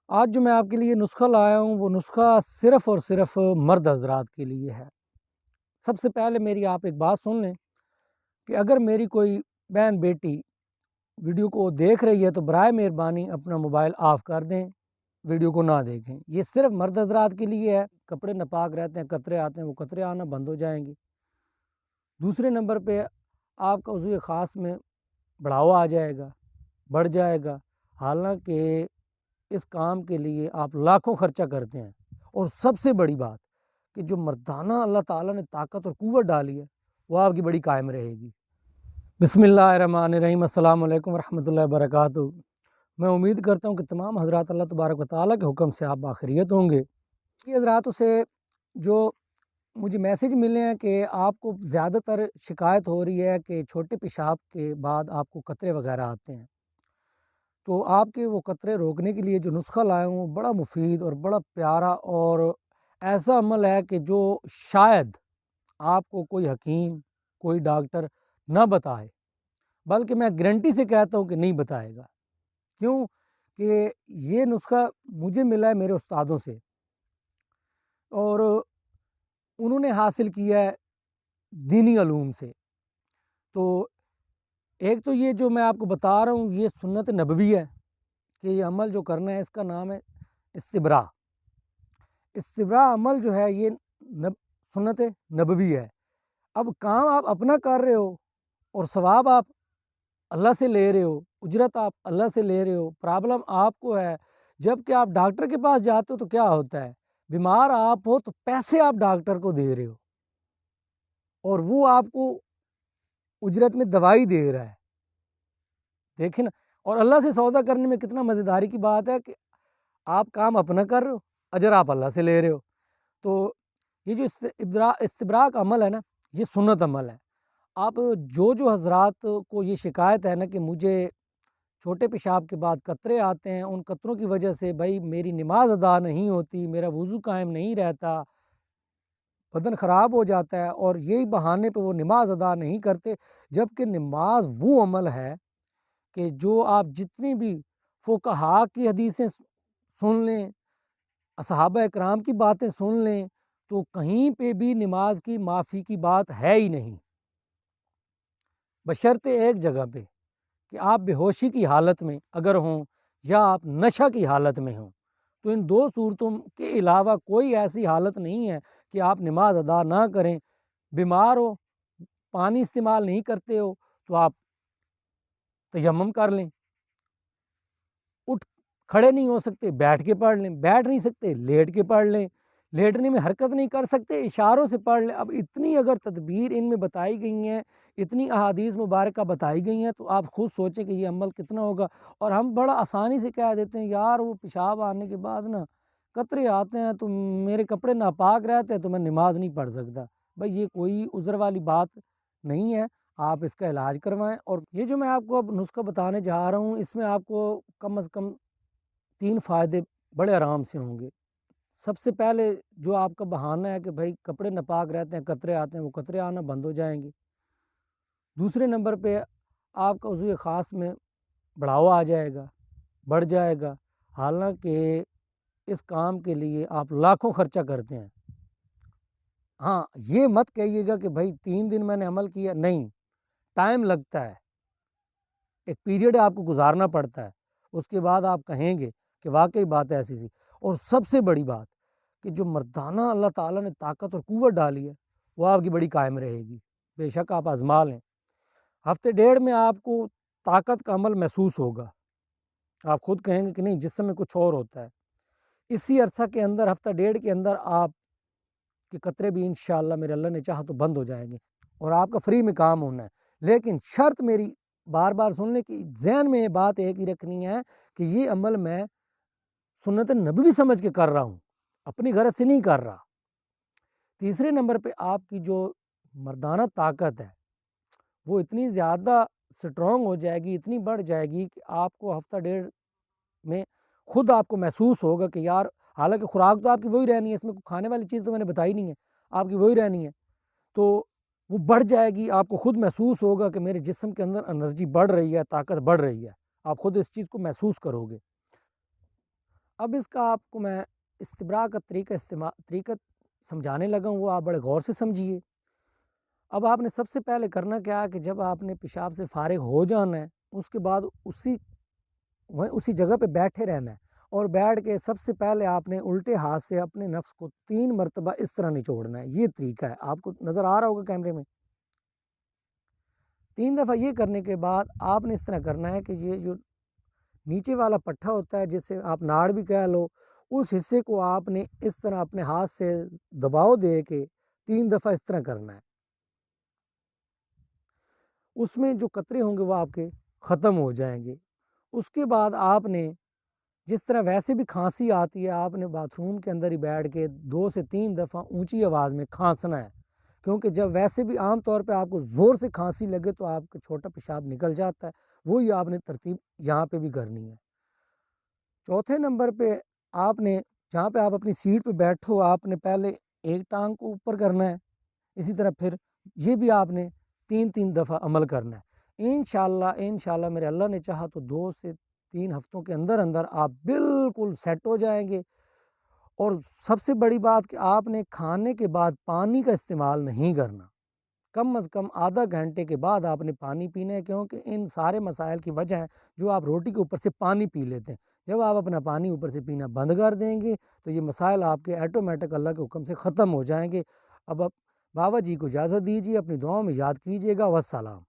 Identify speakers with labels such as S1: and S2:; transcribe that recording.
S1: آج جو میں آپ کے لیے نسخہ لایا ہوں وہ نسخہ صرف اور صرف مرد حضرات کے لیے ہے۔ سب سے پہلے میری آپ ایک بات سن لیں کہ اگر میری کوئی بہن بیٹی ویڈیو کو دیکھ رہی ہے تو برائے مہربانی اپنا موبائل آف کر دیں، ویڈیو کو نہ دیکھیں۔ یہ صرف مرد حضرات کے لیے ہے۔ کپڑے ناپاک رہتے ہیں، قطرے آتے ہیں، وہ قطرے آنا بند ہو جائیں گے۔ دوسرے نمبر پہ آپ کا عضو خاص میں بڑھاوا آ جائے گا، بڑھ جائے گا، حالانکہ اس کام کے لیے آپ لاکھوں خرچہ کرتے ہیں۔ اور سب سے بڑی بات کہ جو مردانہ اللہ تعالیٰ نے طاقت اور قوت ڈالی ہے وہ آپ کی بڑی قائم رہے گی۔ بسم اللہ الرحمن الرحیم۔ السلام علیکم ورحمۃ اللہ وبرکاتہ۔ میں امید کرتا ہوں کہ تمام حضرات اللہ تبارک و تعالیٰ کے حکم سے آپ باخیریت ہوں گے۔ یہ حضرات سے جو مجھے میسیج ملے ہیں کہ آپ کو زیادہ تر شکایت ہو رہی ہے کہ چھوٹے پیشاب کے بعد آپ کو قطرے وغیرہ آتے ہیں، تو آپ کے وہ قطرے روکنے کے لیے جو نسخہ لایا ہوں وہ بڑا مفید اور بڑا پیارا اور ایسا عمل ہے کہ جو شاید آپ کو کوئی حکیم، کوئی ڈاکٹر نہ بتائے، بلکہ میں گارنٹی سے کہتا ہوں کہ نہیں بتائے گا۔ کیوں کہ یہ نسخہ مجھے ملا ہے میرے استادوں سے، اور انہوں نے حاصل کیا ہے دینی علوم سے۔ تو ایک تو یہ جو میں آپ کو بتا رہا ہوں یہ سنت نبوی ہے کہ یہ عمل جو کرنا ہے اس کا نام ہے استبراء۔ استبراء عمل جو ہے یہ سنت نبوی ہے۔ اب کام آپ اپنا کر رہے ہو اور ثواب آپ اللہ سے لے رہے ہو، اجرت آپ اللہ سے لے رہے ہو۔ پرابلم آپ کو ہے جب کہ آپ ڈاکٹر کے پاس جاتے ہو تو کیا ہوتا ہے، بیمار آپ ہو تو پیسے آپ ڈاکٹر کو دے رہے ہو اور وہ آپ کو اجرت میں دوائی دے رہا ہے۔ دیکھیں نا، اور اللہ سے سودا کرنے میں کتنا مزیداری کی بات ہے کہ آپ کام اپنا کر رہے ہو، اجر آپ اللہ سے لے رہے ہو۔ تو یہ جو استبراء کا عمل ہے نا، یہ سنت عمل ہے۔ آپ جو حضرات کو یہ شکایت ہے نا کہ مجھے چھوٹے پیشاب کے بعد قطرے آتے ہیں، ان قطروں کی وجہ سے بھائی میری نماز ادا نہیں ہوتی، میرا وضو قائم نہیں رہتا، بدن خراب ہو جاتا ہے، اور یہی بہانے پہ وہ نماز ادا نہیں کرتے، جبکہ نماز وہ عمل ہے کہ جو آپ جتنی بھی فقہاء کی حدیثیں سن لیں، صحابہ اکرام کی باتیں سن لیں، تو کہیں پہ بھی نماز کی معافی کی بات ہے ہی نہیں، بشرطِ ایک جگہ پہ کہ آپ بے ہوشی کی حالت میں اگر ہوں یا آپ نشہ کی حالت میں ہوں، تو ان دو صورتوں کے علاوہ کوئی ایسی حالت نہیں ہے کہ آپ نماز ادا نہ کریں۔ بیمار ہو، پانی استعمال نہیں کرتے ہو تو آپ تیمم کر لیں، اٹھ کھڑے نہیں ہو سکتے بیٹھ کے پڑھ لیں، بیٹھ نہیں سکتے لیٹ کے پڑھ لیں، لیٹنے میں حرکت نہیں کر سکتے اشاروں سے پڑھ لیں۔ اب اتنی اگر تدبیر ان میں بتائی گئی ہیں، اتنی احادیث مبارکہ بتائی گئی ہیں، تو آپ خود سوچیں کہ یہ عمل کتنا ہوگا۔ اور ہم بڑا آسانی سے کہہ دیتے ہیں یار وہ پیشاب آنے کے بعد نا قطرے آتے ہیں تو میرے کپڑے ناپاک رہتے ہیں تو میں نماز نہیں پڑھ سکتا۔ بھائی یہ کوئی عذر والی بات نہیں ہے، آپ اس کا علاج کروائیں۔ اور یہ جو میں آپ کو اب نسخہ بتانے جا رہا ہوں اس میں آپ کو کم از کم 3 فائدے بڑے آرام سے ہوں گے۔ سب سے پہلے جو آپ کا بہانہ ہے کہ بھائی کپڑے ناپاک رہتے ہیں، قطرے آتے ہیں، وہ قطرے آنا بند ہو جائیں گے۔ دوسرے نمبر پہ آپ کا عضو خاص میں بڑھاوا آ جائے گا، بڑھ جائے گا، حالانکہ اس کام کے لیے آپ لاکھوں خرچہ کرتے ہیں۔ ہاں یہ مت کہیے گا کہ بھائی 3 دن میں نے عمل کیا، نہیں، ٹائم لگتا ہے، ایک پیریڈ آپ کو گزارنا پڑتا ہے، اس کے بعد آپ کہیں گے کہ واقعی بات ایسی سی۔ اور سب سے بڑی بات کہ جو مردانہ اللہ تعالیٰ نے طاقت اور قوت ڈالی ہے وہ آپ کی بڑی قائم رہے گی۔ بے شک آپ آزما لیں، ہفتے ڈیڑھ میں آپ کو طاقت کا عمل محسوس ہوگا، آپ خود کہیں گے کہ نہیں جسم میں کچھ اور ہوتا ہے۔ اسی عرصہ کے اندر، ہفتہ ڈیڑھ کے اندر آپ کے قطرے بھی انشاءاللہ میرے اللہ نے چاہا تو بند ہو جائیں گے اور آپ کا فری میں کام ہونا ہے۔ لیکن شرط میری بار بار سن لیں کہ ذہن میں یہ بات ایک ہی رکھنی ہے کہ یہ عمل میں سنت نبوی سمجھ کے کر رہا ہوں، اپنی غرض سے نہیں کر رہا۔ تیسرے نمبر پہ آپ کی جو مردانہ طاقت ہے وہ اتنی زیادہ سٹرونگ ہو جائے گی، اتنی بڑھ جائے گی کہ آپ کو ہفتہ ڈیڑھ میں خود آپ کو محسوس ہوگا کہ یار، حالانکہ خوراک تو آپ کی وہی رہنی ہے، اس میں کھانے والی چیز تو میں نے بتائی نہیں ہے، آپ کی وہی رہنی ہے، تو وہ بڑھ جائے گی، آپ کو خود محسوس ہوگا کہ میرے جسم کے اندر انرجی بڑھ رہی ہے، طاقت بڑھ رہی ہے، آپ خود اس چیز کو محسوس کرو گے۔ اب اس کا آپ کو میں استبراء کا طریقہ سمجھانے لگا ہوں، وہ آپ بڑے غور سے سمجھیے۔ اب آپ نے سب سے پہلے کرنا کیا ہے کہ جب آپ نے پیشاب سے فارغ ہو جانا ہے، اس کے بعد اسی جگہ پہ بیٹھے رہنا ہے، اور بیٹھ کے سب سے پہلے آپ نے الٹے ہاتھ سے اپنے نفس کو 3 مرتبہ اس طرح نچوڑنا ہے۔ یہ طریقہ ہے، آپ کو نظر آ رہا ہوگا کیمرے میں۔ 3 دفعہ یہ کرنے کے بعد آپ نے اس طرح کرنا ہے کہ یہ جو نیچے والا پٹھا ہوتا ہے، جسے آپ ناڑ بھی کہہ لو، اس حصے کو آپ نے اس طرح اپنے ہاتھ سے دباؤ دے کے 3 دفعہ اس طرح کرنا ہے۔ اس میں جو قطرے ہوں گے وہ آپ کے ختم ہو جائیں گے۔ اس کے بعد آپ نے جس طرح ویسے بھی کھانسی آتی ہے، آپ نے باتھ روم کے اندر ہی بیٹھ کے 2 سے 3 دفعہ اونچی آواز میں کھانسنا ہے، کیونکہ جب ویسے بھی عام طور پہ آپ کو زور سے کھانسی لگے تو آپ کا چھوٹا پیشاب نکل جاتا ہے، وہی آپ نے ترتیب یہاں پہ بھی کرنی ہے۔ چوتھے نمبر پہ آپ نے جہاں پہ آپ اپنی سیٹ پہ بیٹھو، آپ نے پہلے ایک ٹانگ کو اوپر کرنا ہے، اسی طرح پھر یہ بھی آپ نے 3 دفعہ عمل کرنا ہے۔ انشاءاللہ میرے اللہ نے چاہا تو 2 سے 3 ہفتوں کے اندر اندر آپ بالکل سیٹ ہو جائیں گے۔ اور سب سے بڑی بات کہ آپ نے کھانے کے بعد پانی کا استعمال نہیں کرنا، کم از کم آدھا گھنٹے کے بعد آپ نے پانی پینا ہے، کیونکہ ان سارے مسائل کی وجہ ہے جو آپ روٹی کے اوپر سے پانی پی لیتے ہیں۔ جب آپ اپنا پانی اوپر سے پینا بند کر دیں گے تو یہ مسائل آپ کے آٹومیٹک اللہ کے حکم سے ختم ہو جائیں گے۔ اب بابا جی کو اجازت دیجیے، اپنی دعاؤں میں یاد کیجیے گا۔ والسلام۔